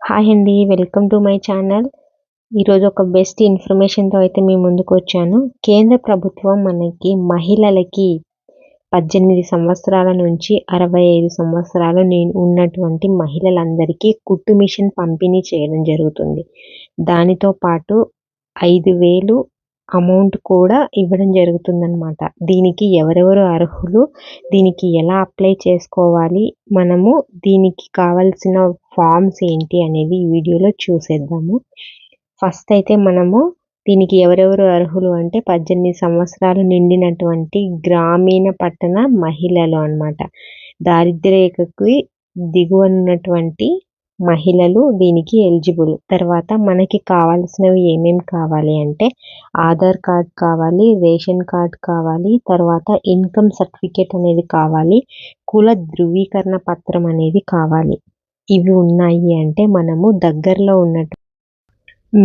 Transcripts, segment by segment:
Hi అండి, welcome to my channel. ఈరోజు ఒక బెస్ట్ ఇన్ఫర్మేషన్తో అయితే మీ ముందుకు వచ్చాను. కేంద్ర ప్రభుత్వం మనకి మహిళలకి 18 సంవత్సరాల నుంచి 65 సంవత్సరాలు ఉన్నటువంటి మహిళలందరికీ కుట్టు మిషన్ పంపిణీ చేయడం జరుగుతుంది. దానితో పాటు 5,000 అమౌంట్ కూడా ఇవ్వడం జరుగుతుందన్నమాట. దీనికి ఎవరెవరు అర్హులు, దీనికి ఎలా అప్లై చేసుకోవాలి, మనము దీనికి కావాల్సిన ఫామ్స్ ఏంటి అనేది ఈ వీడియోలో చూసేద్దాము. ఫస్ట్ అయితే మనము దీనికి ఎవరెవరు అర్హులు అంటే 18 సంవత్సరాలు నిండినటువంటి గ్రామీణ పట్టణ మహిళలు అన్నమాట. దారిద్ర్య రేఖకి దిగువనున్నటువంటి మహిళలు దీనికి ఎలిజిబుల్. తర్వాత మనకి కావాల్సినవి ఏమేమి కావాలి అంటే ఆధార్ కార్డ్ కావాలి, రేషన్ కార్డ్ కావాలి, తర్వాత ఇన్కమ్ సర్టిఫికేట్ అనేది కావాలి, కుల ధృవీకరణ పత్రం అనేది కావాలి. ఇవి ఉన్నాయి అంటే మనము దగ్గరలో ఉన్నట్టు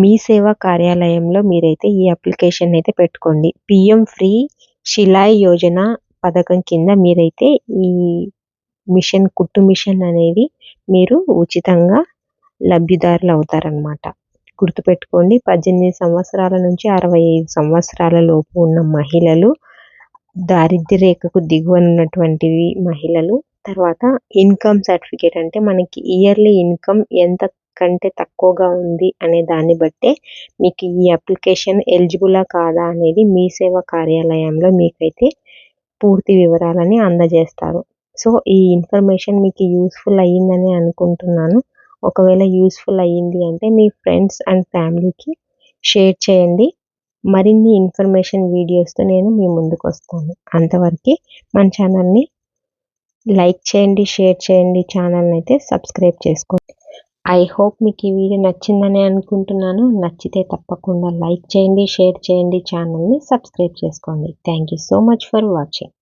మీ సేవా కార్యాలయంలో మీరైతే ఈ అప్లికేషన్ అయితే పెట్టుకోండి. పిఎం ఫ్రీ శిలాయ్ యోజన పథకం కింద మీరైతే ఈ మిషన్ కుట్టు మిషన్ అనేది మీరు ఉచితంగా లబ్ధిదారులు అవుతారనమాట. గుర్తుపెట్టుకోండి, 18 సంవత్సరాల నుంచి 65 సంవత్సరాల లోపు ఉన్న మహిళలు, దారిద్ర్య రేఖకు దిగువనున్నటువంటి మహిళలు, తర్వాత ఇన్కమ్ సర్టిఫికేట్ అంటే మనకి ఇయర్లీ ఇన్కమ్ ఎంత కంటే తక్కువగా ఉంది అనే దాన్ని బట్టే మీకు ఈ అప్లికేషన్ ఎలిజిబులా కాదా అనేది మీ సేవా కార్యాలయంలో మీకైతే పూర్తి వివరాలని అందజేస్తారు. సో ఈ ఇన్ఫర్మేషన్ మీకు యూస్ఫుల్ అయ్యిందని అనుకుంటున్నాను. ఒకవేళ యూస్ఫుల్ అయ్యింది అంటే మీ ఫ్రెండ్స్ అండ్ ఫ్యామిలీకి షేర్ చేయండి. మరిన్ని ఇన్ఫర్మేషన్ వీడియోస్తో నేను మీ ముందుకు వస్తాను. అంతవరకు మన ఛానల్ని లైక్ చేయండి, షేర్ చేయండి, ఛానల్ని అయితే సబ్స్క్రైబ్ చేసుకోండి. ఐ హోప్ మీకు ఈ వీడియో నచ్చిందని అనుకుంటున్నాను. నచ్చితే తప్పకుండా లైక్ చేయండి, షేర్ చేయండి, ఛానల్ని సబ్స్క్రైబ్ చేసుకోండి. Thank you so much for watching.